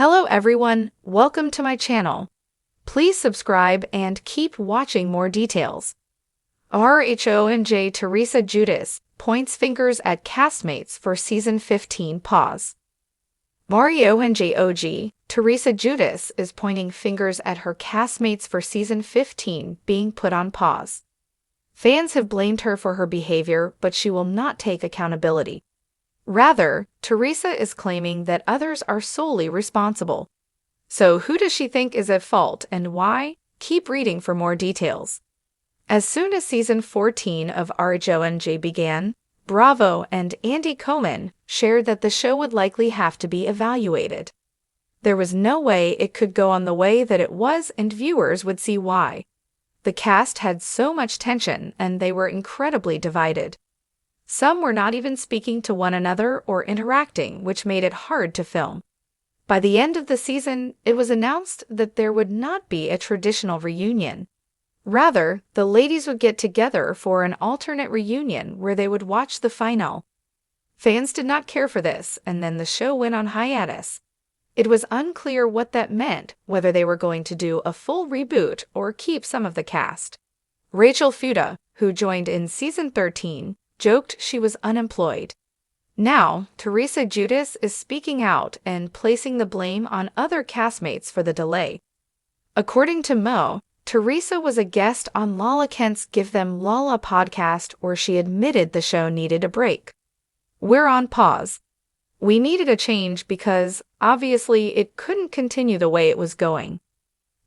Hello everyone, welcome to my channel. Please subscribe and keep watching more details. RHONJ Gorga-Giudice points fingers at Castmates for Season 15 pause. RHONJ Gorga-Giudice is pointing fingers at her castmates for Season 15 being put on pause. Fans have blamed her for her behavior, but she will not take accountability. Rather, Teresa is claiming that others are solely responsible. So who does she think is at fault and why? Keep reading for more details. As soon as Season 14 of RHONJ began, Bravo and Andy Cohen shared that the show would likely have to be evaluated. There was no way it could go on the way that it was, and viewers would see why. The cast had so much tension and they were incredibly divided. Some were not even speaking to one another or interacting, which made it hard to film. By the end of the season, it was announced that there would not be a traditional reunion. Rather, the ladies would get together for an alternate reunion where they would watch the final. Fans did not care for this, and then the show went on hiatus. It was unclear what that meant, whether they were going to do a full reboot or keep some of the cast. Rachel Fuda, who joined in Season 13, joked she was unemployed. Now, Teresa Giudice is speaking out and placing the blame on other castmates for the delay. According to Mo, Teresa was a guest on Lala Kent's Give Them Lala podcast where she admitted the show needed a break. We're on pause. We needed a change because, obviously, it couldn't continue the way it was going.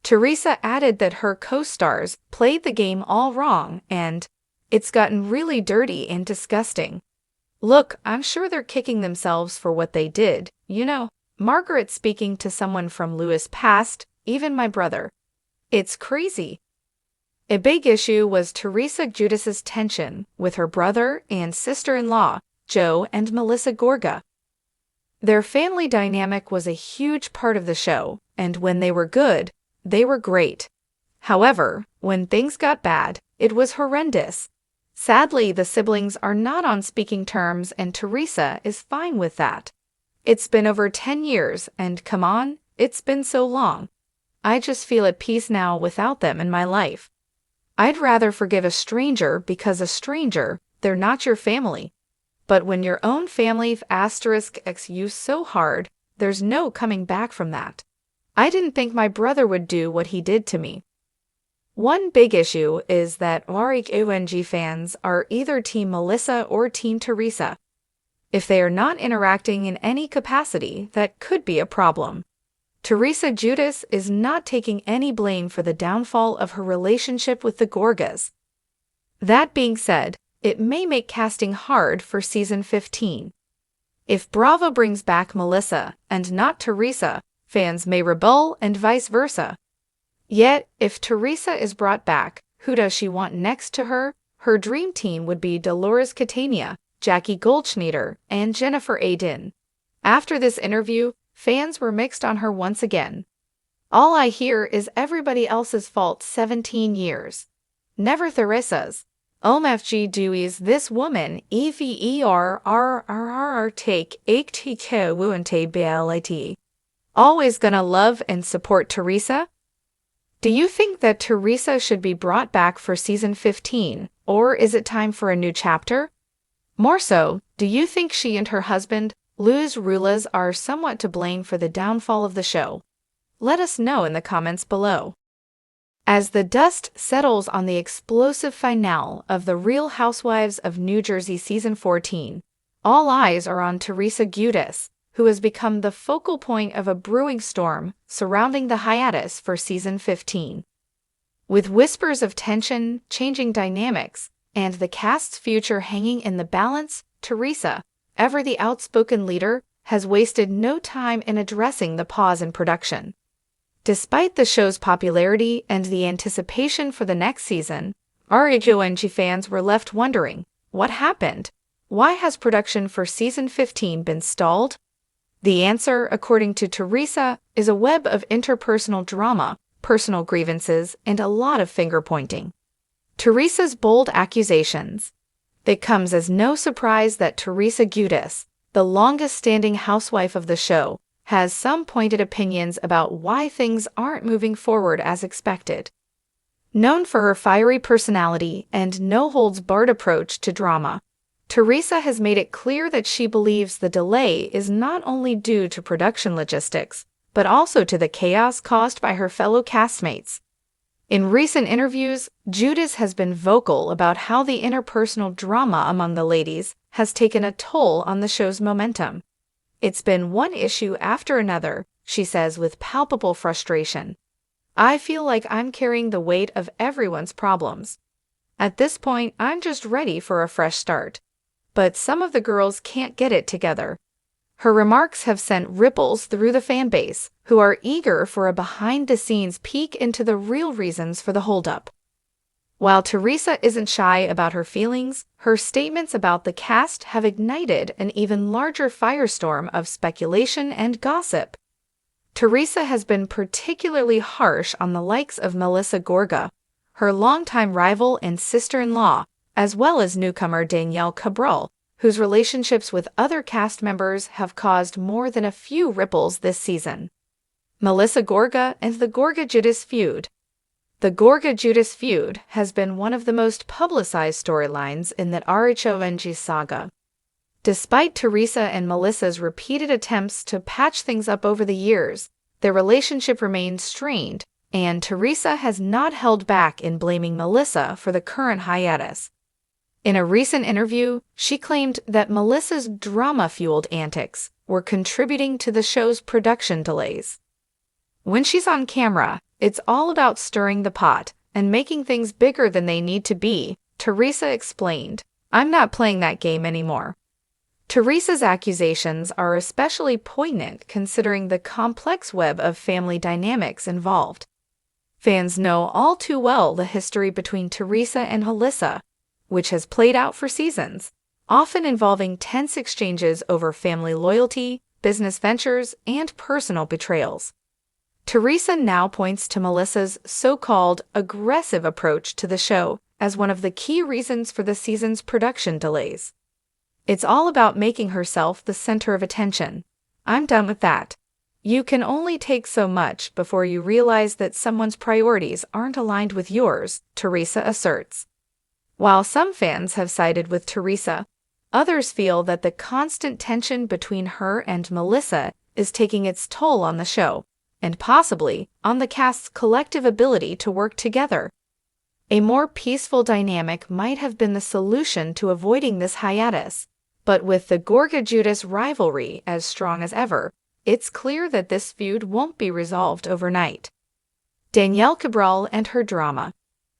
Teresa added that her co-stars played the game all wrong and it's gotten really dirty and disgusting. Look, I'm sure they're kicking themselves for what they did. You know, Margaret speaking to someone from Louis' past, even my brother. It's crazy. A big issue was Teresa Giudice's tension with her brother and sister-in-law, Joe and Melissa Gorga. Their family dynamic was a huge part of the show, and when they were good, they were great. However, when things got bad, it was horrendous. Sadly, the siblings are not on speaking terms, and Teresa is fine with that. It's been over 10 years, and come on, it's been so long. I just feel at peace now without them in my life. I'd rather forgive a stranger because a stranger, they're not your family. But when your own family *x you so hard, there's no coming back from that. I didn't think my brother would do what he did to me. One big issue is that RHONJ fans are either Team Melissa or Team Teresa. If they are not interacting in any capacity, that could be a problem. Teresa Giudice is not taking any blame for the downfall of her relationship with the Gorgas. That being said, it may make casting hard for Season 15. If Bravo brings back Melissa and not Teresa, fans may rebel and vice versa. Yet, if Teresa is brought back, who does she want next to her? Her dream team would be Dolores Catania, Jackie Goldschneider, and Jennifer Aydin. After this interview, fans were mixed on her once again. All I hear is everybody else's fault 17 years. Never Teresa's. OMFG Dewey's this woman EVERRRR take 8TK wuente BLIT. Always gonna love and support Teresa? Do you think that Teresa should be brought back for Season 15, or is it time for a new chapter? More so, do you think she and her husband, Luis Rulas, are somewhat to blame for the downfall of the show? Let us know in the comments below. As the dust settles on the explosive finale of The Real Housewives of New Jersey Season 14, all eyes are on Teresa Giudice, who has become the focal point of a brewing storm surrounding the hiatus for Season 15. With whispers of tension, changing dynamics, and the cast's future hanging in the balance, Teresa, ever the outspoken leader, has wasted no time in addressing the pause in production. Despite the show's popularity and the anticipation for the next season, RHONJ fans were left wondering, what happened? Why has production for Season 15 been stalled? The answer, according to Teresa, is a web of interpersonal drama, personal grievances, and a lot of finger-pointing. Teresa's bold accusations. It comes as no surprise that Teresa Giudice, the longest-standing housewife of the show, has some pointed opinions about why things aren't moving forward as expected. Known for her fiery personality and no-holds-barred approach to drama, Teresa has made it clear that she believes the delay is not only due to production logistics, but also to the chaos caused by her fellow castmates. In recent interviews, Giudice has been vocal about how the interpersonal drama among the ladies has taken a toll on the show's momentum. "It's been one issue after another," she says with palpable frustration. "I feel like I'm carrying the weight of everyone's problems. At this point, I'm just ready for a fresh start. But some of the girls can't get it together." Her remarks have sent ripples through the fanbase, who are eager for a behind-the-scenes peek into the real reasons for the holdup. While Teresa isn't shy about her feelings, her statements about the cast have ignited an even larger firestorm of speculation and gossip. Teresa has been particularly harsh on the likes of Melissa Gorga, her longtime rival and sister-in-law, as well as newcomer Danielle Cabral, whose relationships with other cast members have caused more than a few ripples this season. Melissa Gorga and the Gorga-Giudice feud. The Gorga-Giudice feud has been one of the most publicized storylines in the Housewives saga. Despite Teresa and Melissa's repeated attempts to patch things up over the years, their relationship remains strained, and Teresa has not held back in blaming Melissa for the current hiatus. In a recent interview, she claimed that Melissa's drama-fueled antics were contributing to the show's production delays. "When she's on camera, it's all about stirring the pot and making things bigger than they need to be," Teresa explained. "I'm not playing that game anymore." Teresa's accusations are especially poignant considering the complex web of family dynamics involved. Fans know all too well the history between Teresa and Melissa, which has played out for seasons, often involving tense exchanges over family loyalty, business ventures, and personal betrayals. Teresa now points to Melissa's so-called aggressive approach to the show as one of the key reasons for the season's production delays. "It's all about making herself the center of attention. I'm done with that. You can only take so much before you realize that someone's priorities aren't aligned with yours," Teresa asserts. While some fans have sided with Teresa, others feel that the constant tension between her and Melissa is taking its toll on the show, and possibly on the cast's collective ability to work together. A more peaceful dynamic might have been the solution to avoiding this hiatus, but with the Gorga-Giudice rivalry as strong as ever, it's clear that this feud won't be resolved overnight. Danielle Cabral and her drama.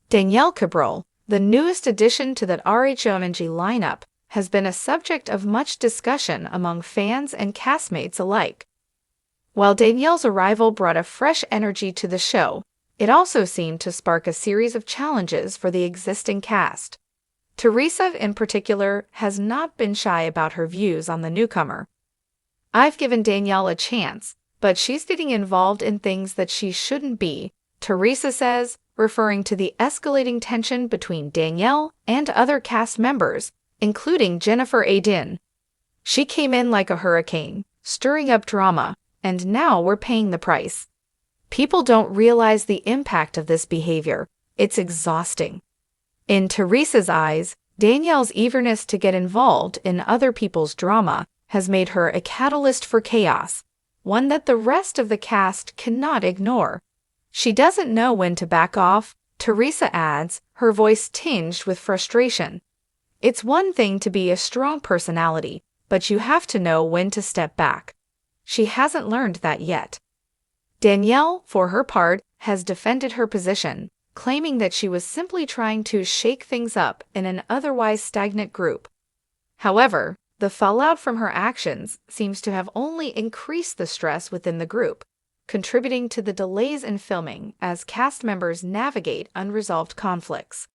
Danielle Cabral, the newest addition to the Housewives lineup, has been a subject of much discussion among fans and castmates alike. While Danielle's arrival brought a fresh energy to the show, it also seemed to spark a series of challenges for the existing cast. Teresa, in particular, has not been shy about her views on the newcomer. "I've given Danielle a chance, but she's getting involved in things that she shouldn't be," Teresa says, referring to the escalating tension between Danielle and other cast members, including Jennifer Aydin. "She came in like a hurricane, stirring up drama, and now we're paying the price. People don't realize the impact of this behavior. It's exhausting." In Teresa's eyes, Danielle's eagerness to get involved in other people's drama has made her a catalyst for chaos, one that the rest of the cast cannot ignore. "She doesn't know when to back off," Teresa adds, her voice tinged with frustration. "It's one thing to be a strong personality, but you have to know when to step back. She hasn't learned that yet." Danielle, for her part, has defended her position, claiming that she was simply trying to shake things up in an otherwise stagnant group. However, the fallout from her actions seems to have only increased the stress within the group, contributing to the delays in filming as cast members navigate unresolved conflicts.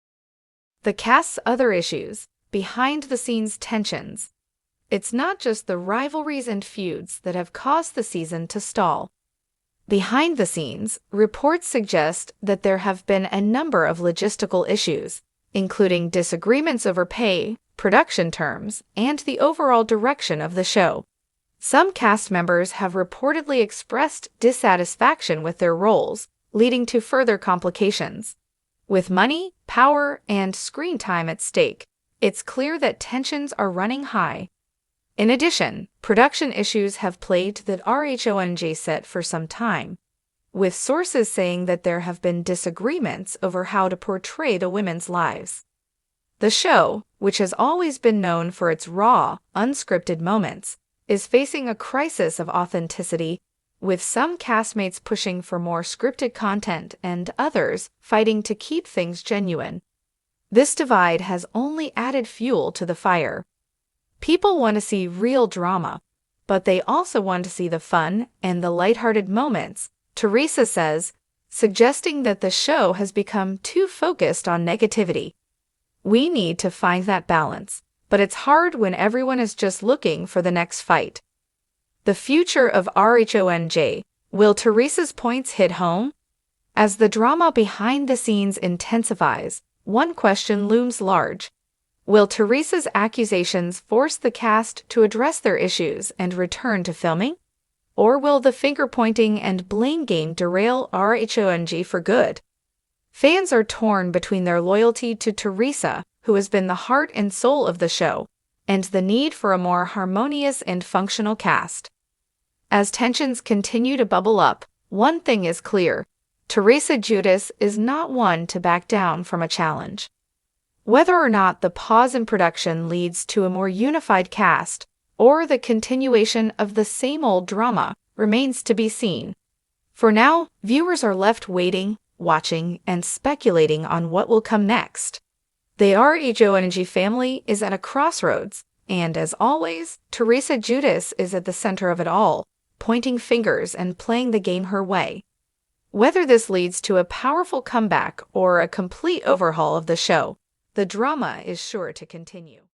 The cast's other issues, behind-the-scenes tensions. It's not just the rivalries and feuds that have caused the season to stall. Behind the scenes, reports suggest that there have been a number of logistical issues, including disagreements over pay, production terms, and the overall direction of the show. Some cast members have reportedly expressed dissatisfaction with their roles, leading to further complications. With money, power, and screen time at stake, it's clear that tensions are running high. In addition, production issues have plagued the RHONJ set for some time, with sources saying that there have been disagreements over how to portray the women's lives. The show, which has always been known for its raw, unscripted moments, is facing a crisis of authenticity, with some castmates pushing for more scripted content and others fighting to keep things genuine. This divide has only added fuel to the fire. People want to see real drama, but they also want to see the fun and the lighthearted moments, Teresa says, suggesting that the show has become too focused on negativity. We need to find that balance, but it's hard when everyone is just looking for the next fight. The future of RHONJ. Will Teresa's points hit home? As the drama behind the scenes intensifies, one question looms large. Will Teresa's accusations force the cast to address their issues and return to filming? Or will the finger-pointing and blame game derail RHONJ for good? Fans are torn between their loyalty to Teresa, who has been the heart and soul of the show, and the need for a more harmonious and functional cast. As tensions continue to bubble up, one thing is clear: Gorga-Giudice is not one to back down from a challenge. Whether or not the pause in production leads to a more unified cast or the continuation of the same old drama remains to be seen. For now, viewers are left waiting, watching, and speculating on what will come next. The RHONJ family is at a crossroads, and as always, Gorga-Giudice is at the center of it all, pointing fingers and playing the game her way. Whether this leads to a powerful comeback or a complete overhaul of the show, the drama is sure to continue.